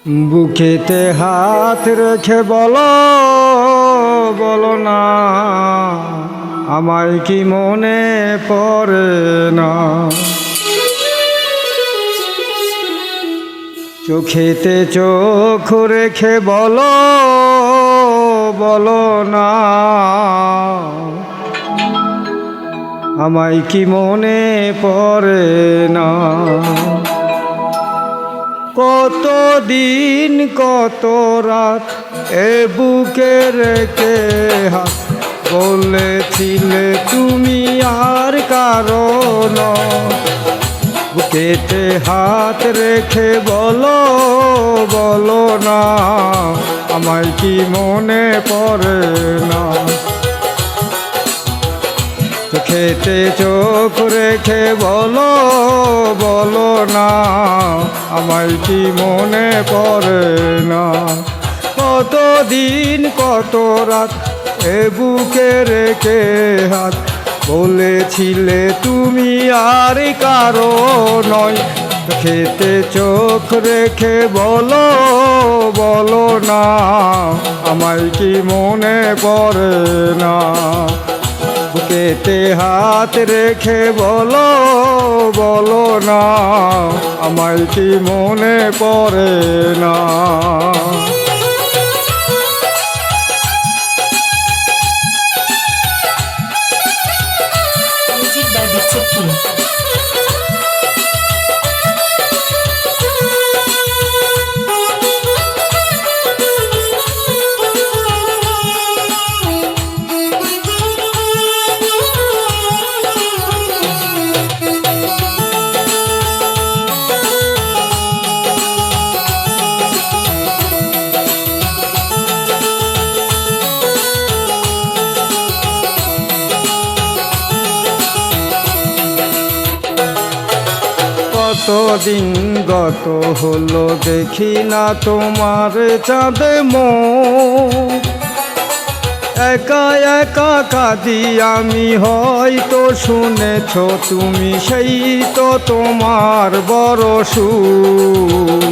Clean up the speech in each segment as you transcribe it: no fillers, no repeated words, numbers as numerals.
বুকেতে হাত রেখে বলো বলো না, আমায় কি মনে পড়ে না। চোখেতে চোখ রেখে বলো বলো না, আমায় কি মনে পড়ে না। কত দিন কত রাত এ বুকে রেখে হাত বলেছিলে তুমি আর কারো নও। বুকেতে হাত রেখে বলো বলো না, আমায় কি মনে পড়ে না। চোখেতে চোখ রেখে বলো বলো না, আমায় কি মনে পড়ে না। কত দিন কত রাত এ বুকে রেখে হাত বলেছিলে তুমি আর কারো নয়। চোখেতে চোখ রেখে বলো বলো না, আমায় কি মনে পড়ে না। বুকেতে হাত রেখে বলো বলো না, আমায় কি মনে পড়ে না। কতদিন গত হলো দেখি না তোমার চাঁদে মুখ। একা একা কাঁদি আমি, হয়তো শুনেছ তুমি, সেই তো তোমার বড় সুখ।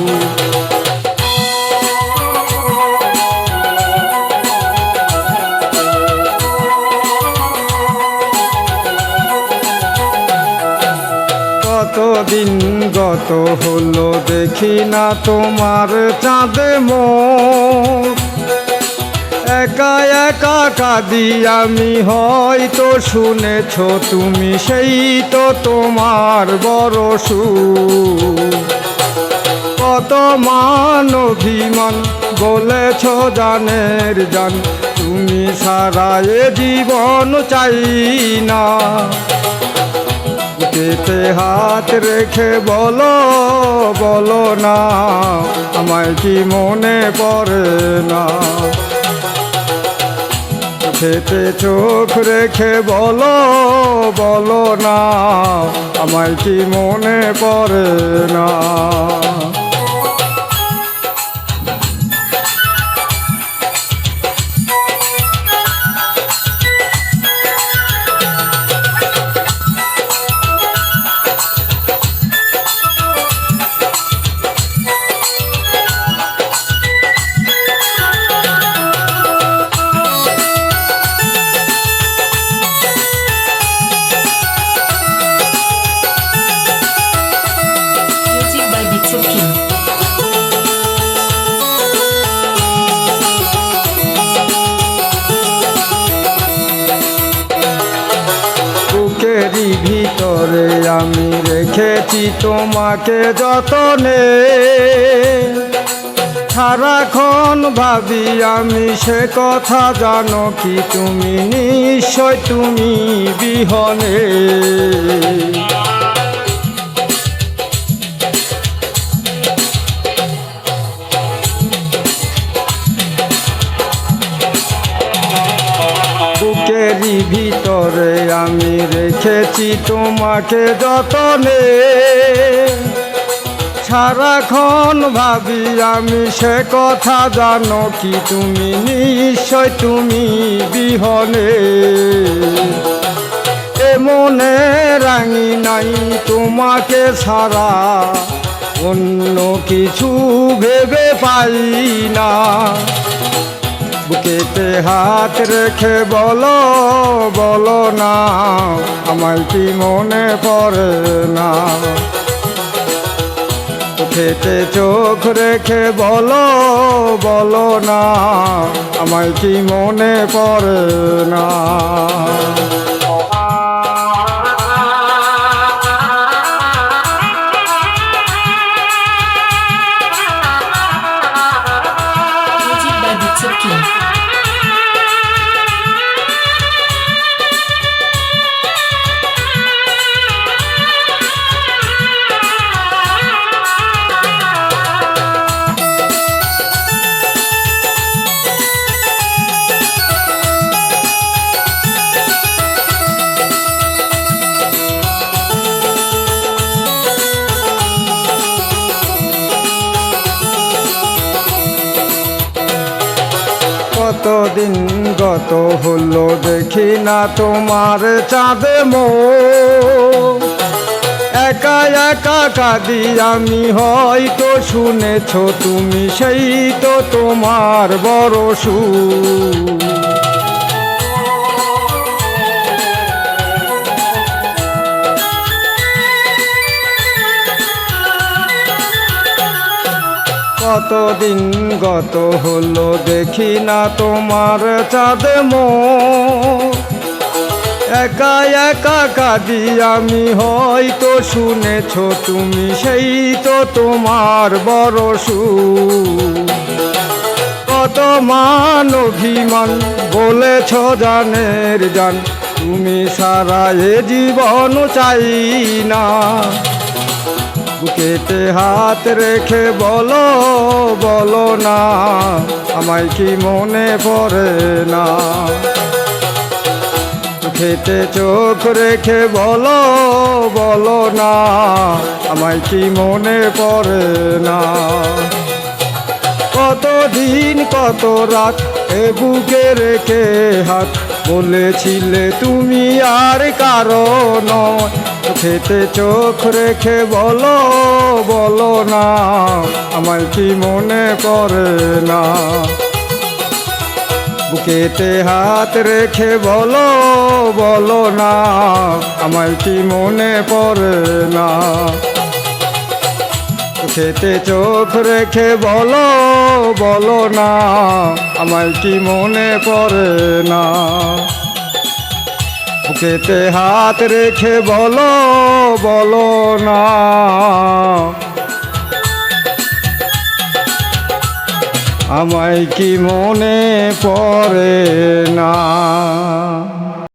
কতদিন গত হলো দেখি না তোমার চাঁদে মুখ। একা একা কাঁদি আমি, হয়তো শুনেছ তুমি, সেই তো তোমার বড় সুখ। কত মান অভিমান বলেছ জানের জান, তুমি সারা এ জীবন চাই না। বুকেতে হাত রেখে বলো বলো না, আমায় কি মনে পড়ে না। চোখেতে চোখ রেখে বলো বলো না, আমায় কি মনে পড়ে না। বুকেরই ভিতরে আমি রেখেছি তোমাকে যতনে। সারাক্ষণ ভাবি আমি সে কথা, জানো কি তুমি, নিশ্চয় তুমি বিহনে। বুকেরই ভিতরে আমি রেখেছি তোমাকে যতনে। সারাক্ষণ ভাবি আমি সে কথা, জানো কি তুমি, নিশ্চয় তুমি বিহনে। এ মনে রাঙি নাই তোমাকে ছাড়া, অন্য কিছু ভেবে পাই না। বুকেতে হাত রেখে বলো বলো না, আমায় কি মনে পড়ে না। চোখেতে চোখ রেখে বলো বলো না, আমায় কি মনে পড়ে না। কতদিন গত হলো দেখি না তোমার চাঁদে মুখ। একা একা কাঁদি আমি, হয়তো শুনেছ তুমি, সেই তো তোমার বড় সুখ। কতদিন গত হলো দেখি না তোমার চাঁদে মুখ। একা একা কাঁদি আমি, হয়তো শুনেছ তুমি, সেই তো তোমার বড় সুখ। কত মান অভিমান বলেছ জানের জান, তুমি সারা এ জীবন চাই না। বুকেতে হাত রেখে বলো বলো না, আমায় কি মনে পড়ে না। চোখেতে চোখ রেখে বলো বলো না, আমায় কি মনে পড়ে না। কতদিন কত রাত এ বুকে রেখে হাত, বলেছিলে তুমি আর কারো নয়। চোখেতে চোখ রেখে বলো বলো না, আমায় কি মনে পড়ে না। বুকেতে হাত রেখে বলো বলো না, আমায় কি মনে পড়ে না। চোখেতে চোখ রেখে বলো বলো না, আমায় কি মনে পড়ে না। বুকেতে হাত রেখে বলো বলো না, আমায় কি মনে পড়ে